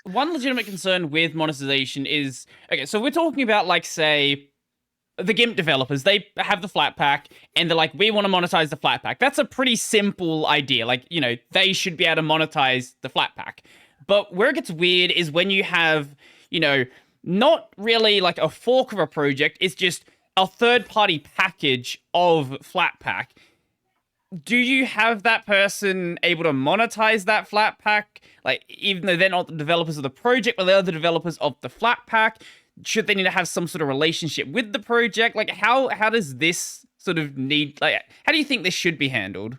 One legitimate concern with monetization is, okay, so we're talking about, like, say, the GIMP developers. They have the Flatpak, and they're like, we want to monetize the Flatpak. That's a pretty simple idea. Like, they should be able to monetize the Flatpak. But where it gets weird is when you have, not really like a fork of a project, it's just a third-party package of Flatpak. Do you have that person able to monetize that Flatpak? Like, even though they're not the developers of the project, but they're the developers of the Flatpak, should they need to have some sort of relationship with the project? Like, how does this sort of need, like, how do you think this should be handled?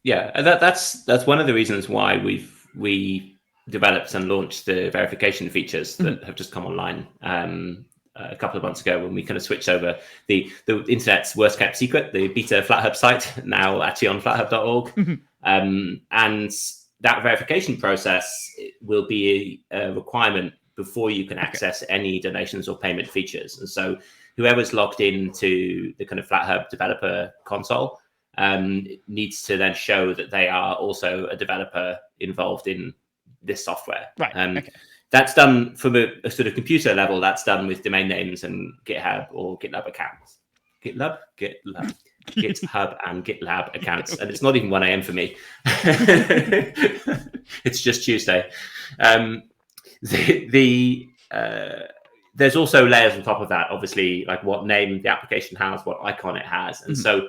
Yeah, that's one of the reasons why we developed and launched the verification features that have just come online a couple of months ago, when we kind of switched over the internet's worst kept secret, the beta Flathub site, now actually on flathub.org. And that verification process will be a requirement before you can access any donations or payment features. And so whoever's logged into the kind of Flathub developer console needs to then show that they are also a developer involved in this software. Right. That's done from a sort of computer level. That's done with domain names and GitHub or GitLab accounts. GitHub and GitLab accounts. And it's not even 1 a.m. for me. It's just Tuesday. There's also layers on top of that, obviously, like what name the application has, what icon it has. And so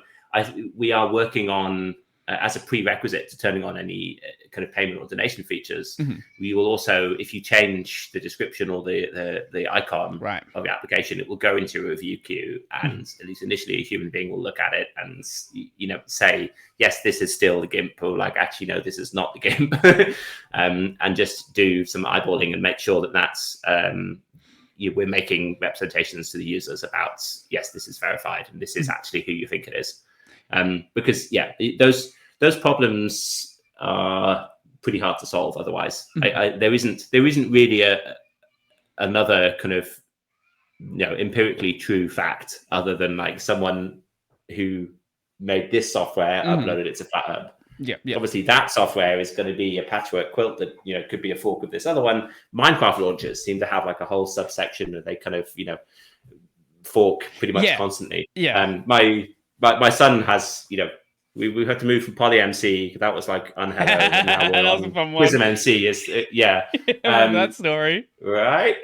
we are working on, as a prerequisite to turning on any kind of payment or donation features, we will also, if you change the description or the icon of the application, it will go into a review queue, and at least initially a human being will look at it and say, yes, this is still the GIMP, or like, actually no, this is not the GIMP. And just do some eyeballing and make sure that that's we're making representations to the users about, yes, this is verified and this is actually who you think it is. Because those problems are pretty hard to solve otherwise. There isn't really another kind of empirically true fact other than like someone who made this software uploaded it to Flathub. Obviously that software is going to be a patchwork quilt that could be a fork of this other one. Minecraft launchers seem to have like a whole subsection that they kind of fork pretty much constantly. My son has, we had to move from PolyMC. That was like unheard of. And now we're on QuizMMC. That story. Right.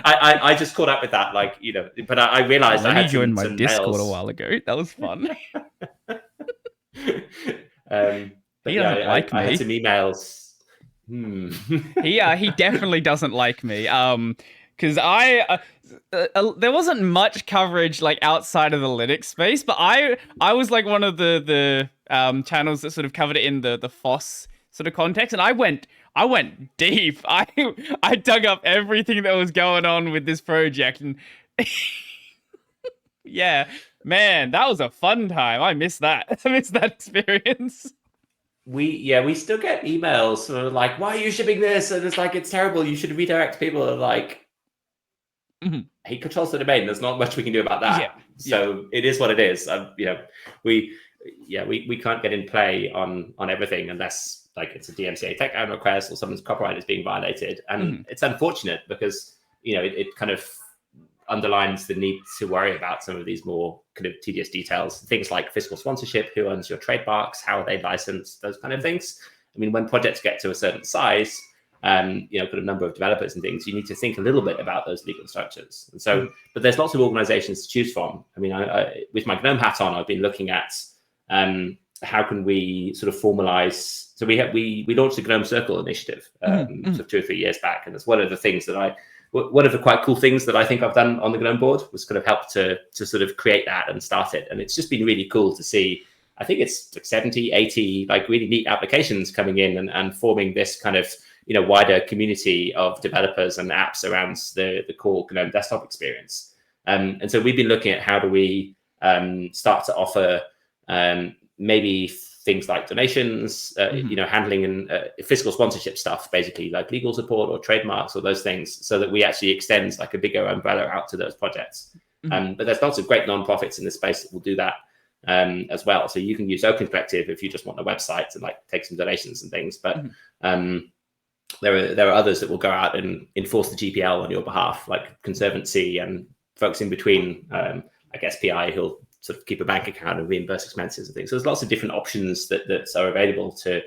I just caught up with that, but I realized I had joined my Discord a while ago. That was fun. He doesn't like me. I had some emails. He definitely doesn't like me. Because there wasn't much coverage like outside of the Linux space, but I was like one of the channels that sort of covered it in the FOSS sort of context, and I went deep. I dug up everything that was going on with this project, and yeah, man, that was a fun time. I miss that. I miss that experience. We still get emails sort of like, why are you shipping this? And it's like, it's terrible. You should redirect people. And like, he controls the domain. There's not much we can do about that. So it is what it is. We can't get in play on everything unless like it's a DMCA takedown request or someone's copyright is being violated. And it's unfortunate because it kind of underlines the need to worry about some of these more kind of tedious details, things like fiscal sponsorship, who owns your trademarks, how are they licensed, those kind of things. I mean, when projects get to a certain size, kind of number of developers and things, you need to think a little bit about those legal structures. And so, but there's lots of organizations to choose from. I mean, I with my GNOME hat on, I've been looking at how can we sort of formalize. So we launched the GNOME Circle initiative sort of 2 or 3 years back, and it's one of the things that one of the quite cool things that I think I've done on the GNOME board was kind of help to sort of create that and start it. And it's just been really cool to see. I think it's like 70, 80 like really neat applications coming in and forming this kind of wider community of developers and apps around the core GNOME desktop experience. And so we've been looking at how do we start to offer maybe things like donations, handling and fiscal sponsorship stuff, basically like legal support or trademarks or those things, so that we actually extend like a bigger umbrella out to those projects. But there's lots of great nonprofits in the space that will do that as well. So you can use OpenCollective if you just want a website and like take some donations and things. But there are others that will go out and enforce the GPL on your behalf, like Conservancy and folks in between, like SPI, who'll sort of keep a bank account and reimburse expenses and things. So there's lots of different options that are available to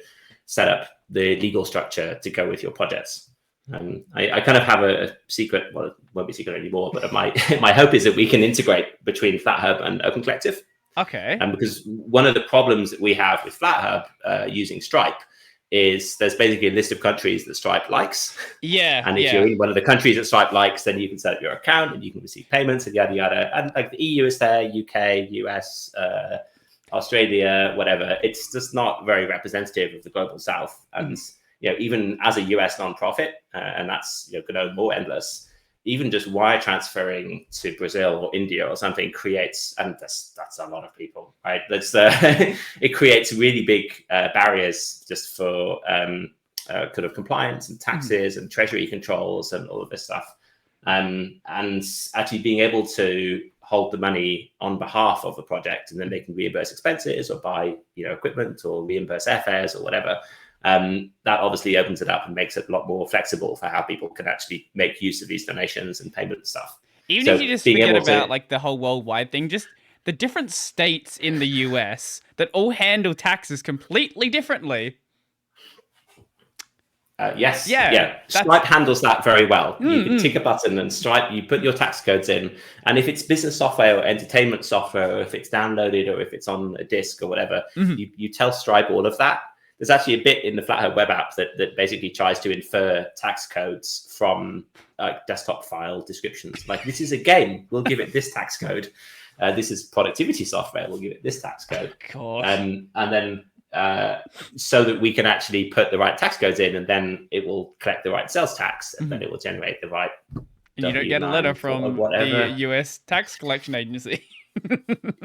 set up the legal structure to go with your projects. I kind of have a secret, well, it won't be secret anymore, but my hope is that we can integrate between Flathub and Open Collective. Okay. Because one of the problems that we have with Flathub using Stripe is there's basically a list of countries that Stripe likes. Yeah. And if you're in one of the countries that Stripe likes, then you can set up your account and you can receive payments and yada yada. And like the EU is there, UK, US, Australia, whatever. It's just not very representative of the global South. And even as a US nonprofit, and that's going to more endless, even just wire transferring to Brazil or India or something creates, and that's a lot of people, right? That's it creates really big barriers just for kind of compliance and taxes and treasury controls and all of this stuff. And actually being able to hold the money on behalf of the project, and then they can reimburse expenses or buy equipment or reimburse airfares or whatever. That obviously opens it up and makes it a lot more flexible for how people can actually make use of these donations and payment stuff. Even if you just forget about like the whole worldwide thing, just the different states in the US that all handle taxes completely differently. Yes. Yeah. Stripe handles that very well. You can tick a button and Stripe, you put your tax codes in. And if it's business software or entertainment software, or if it's downloaded or if it's on a disk or whatever, you tell Stripe all of that. There's actually a bit in the Flathub web app that basically tries to infer tax codes from desktop file descriptions. Like, this is a game, we'll give it this tax code. This is productivity software, we'll give it this tax code. And then so that we can actually put the right tax codes in, and then it will collect the right sales tax, and then it will generate the right. And you don't get a letter from the US tax collection agency.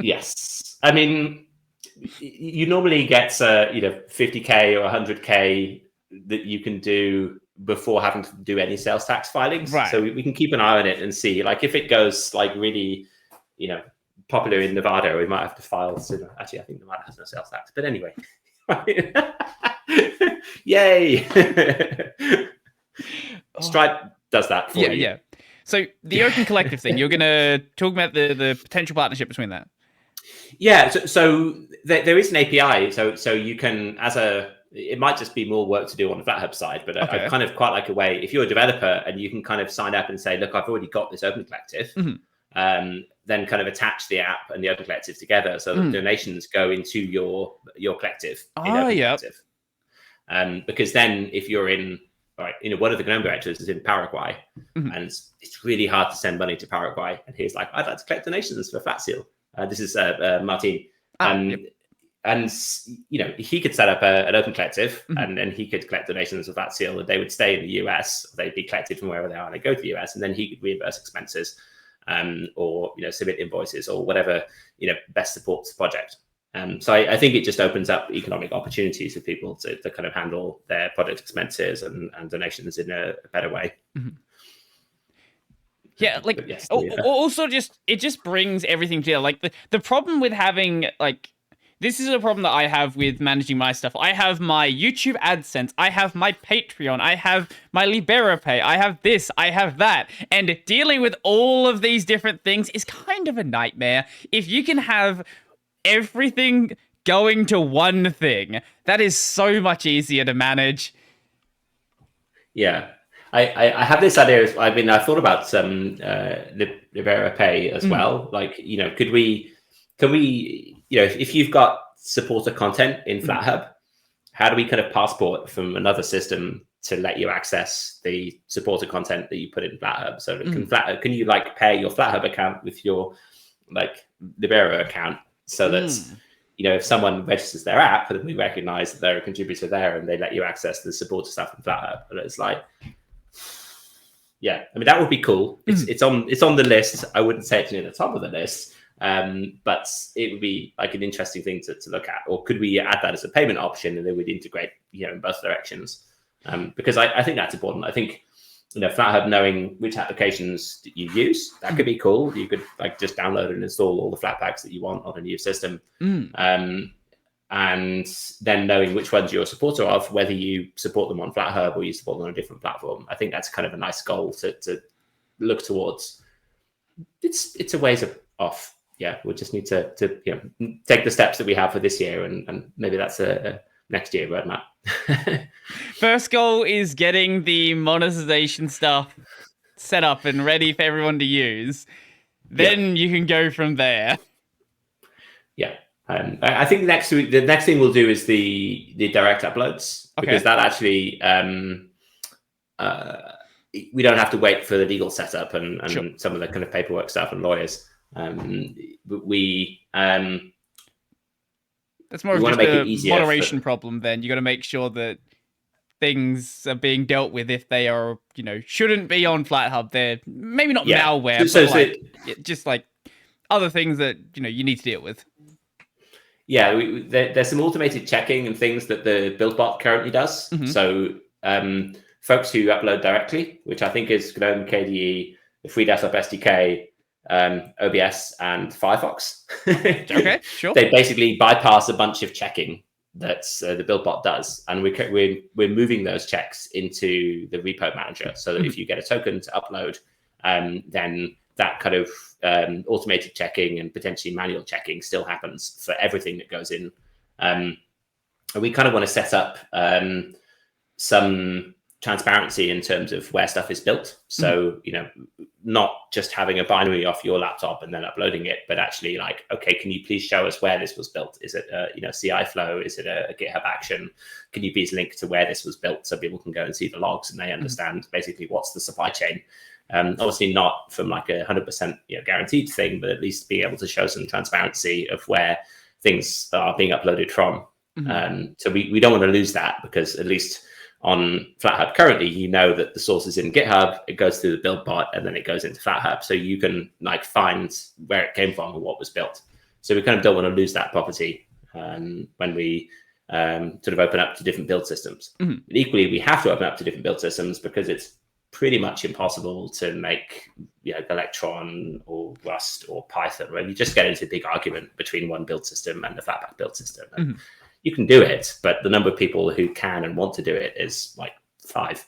Yes. I mean, you normally get 50K or 100K that you can do before having to do any sales tax filings. Right. So we can keep an eye on it and see, like, if it goes like really, popular in Nevada, we might have to file sooner. Actually, I think Nevada has no sales tax, but anyway. Yay. Stripe does that for you. Yeah. So the Open Collective thing, you're going to talk about the potential partnership between that. Yeah, so there is an API, so you can, it might just be more work to do on the Flathub side, but I kind of quite like a way, if you're a developer and you can kind of sign up and say, look, I've already got this Open Collective, then kind of attach the app and the Open Collective together so that donations go into your collective. Collective. Because then if you're in, one of the GNOME directors is in Paraguay, and it's really hard to send money to Paraguay, and he's like, I'd like to collect donations for Flat Seal. This is Martin. And he could set up an Open Collective, and then he could collect donations of that seal, and they would stay in the US. They'd be collected from wherever they are, and they go to the US, and then he could reimburse expenses, or submit invoices or whatever best supports the project. So I think it just opens up economic opportunities for people to kind of handle their project expenses and donations in a better way. Yeah, like also it just brings everything together. Like the problem with having this is a problem that I have with managing my stuff. I have my YouTube AdSense, I have my Patreon, I have my LiberaPay, I have this, I have that. And dealing with all of these different things is kind of a nightmare. If you can have everything going to one thing, that is so much easier to manage. Yeah. I have this idea. I thought about some LiberaPay as well. Like, can we, if you've got supporter content in Flathub, how do we kind of passport from another system to let you access the supporter content that you put in Flathub? So can you pair your Flathub account with your Libera account so that if someone registers their app, then we recognize that they're a contributor there and they let you access the supporter stuff in Flathub. And it's like, yeah, I mean, that would be cool. It's on the list. I wouldn't say it's near the top of the list, but it would be like an interesting thing to look at. Or could we add that as a payment option and then we'd integrate, in both directions? Because I think that's important. I think, Flathub knowing which applications that you use, that could be cool. You could just download and install all the Flatpaks that you want on a new system. and then knowing which ones you're a supporter of, whether you support them on Flathub or you support them on a different platform. I think that's kind of a nice goal to look towards. It's a ways off. Yeah, we'll just need to take the steps that we have for this year, and maybe that's a next year roadmap. First goal is getting the monetization stuff set up and ready for everyone to use. Then you can go from there. Yeah. I think the next thing we'll do is the direct uploads, because that actually we don't have to wait for the legal setup and some of the kind of paperwork stuff and lawyers. That's more of just a moderation problem. Then you got to make sure that things are being dealt with if they are, shouldn't be on Flathub. They're maybe not malware, but just like other things that you need to deal with. Yeah, there's some automated checking and things that the build bot currently does. So folks who upload directly, which I think is GNOME, KDE, the Free Desktop SDK, OBS, and Firefox. Okay, sure. They basically bypass a bunch of checking that the build bot does, and we're moving those checks into the repo manager, so that if you get a token to upload, then that kind of automated checking and potentially manual checking still happens for everything that goes in. And we kind of want to set up some transparency in terms of where stuff is built. So, not just having a binary off your laptop and then uploading it, but actually like, okay, can you please show us where this was built? Is it a CI flow? Is it a GitHub action? Can you please link to where this was built so people can go and see the logs and they understand basically what's the supply chain? Obviously not from like 100% guaranteed thing, but at least being able to show some transparency of where things are being uploaded from. So we don't want to lose that, because at least on Flathub currently, that the source is in GitHub, it goes through the build bot, and then it goes into Flathub. So you can like find where it came from and what was built. So we kind of don't want to lose that property when we sort of open up to different build systems. But equally, we have to open up to different build systems because it's pretty much impossible to make Electron or Rust or Python, where you just get into a big argument between one build system and the Flatpak build system. And you can do it, but the number of people who can and want to do it is like 5.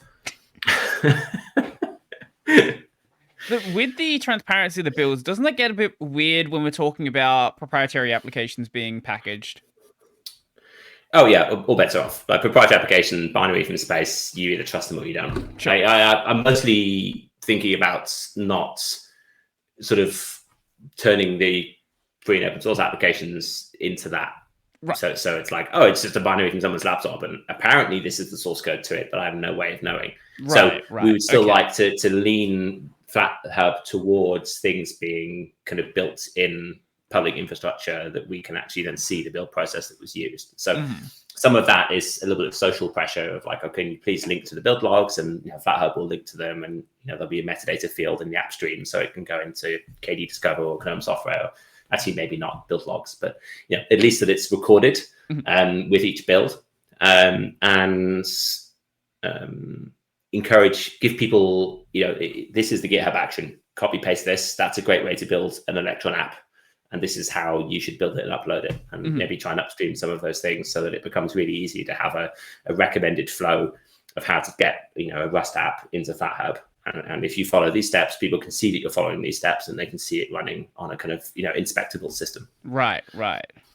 But with the transparency of the builds, doesn't that get a bit weird when we're talking about proprietary applications being packaged? Oh yeah, all bets are off. Like proprietary application, binary from space, you either trust them or you don't. Sure. I'm mostly thinking about not sort of turning the free and open source applications into that. Right. So it's like, it's just a binary from someone's laptop, and apparently this is the source code to it, but I have no way of knowing. Right, so we would still like to lean Flathub towards things being kind of built in public infrastructure that we can actually then see the build process that was used. So some of that is a little bit of social pressure of like, okay, can you please link to the build logs, and Flathub will link to them, and there'll be a metadata field in the app stream, so it can go into KD Discover or GNOME software. Actually, maybe not build logs, but at least that it's recorded with each build, and give people, this is the GitHub action. Copy paste this. That's a great way to build an Electron app, and this is how you should build it and upload it, and maybe try and upstream some of those things so that it becomes really easy to have a recommended flow of how to get a Rust app into Flathub. And if you follow these steps, people can see that you're following these steps, and they can see it running on a kind of inspectable system. Right.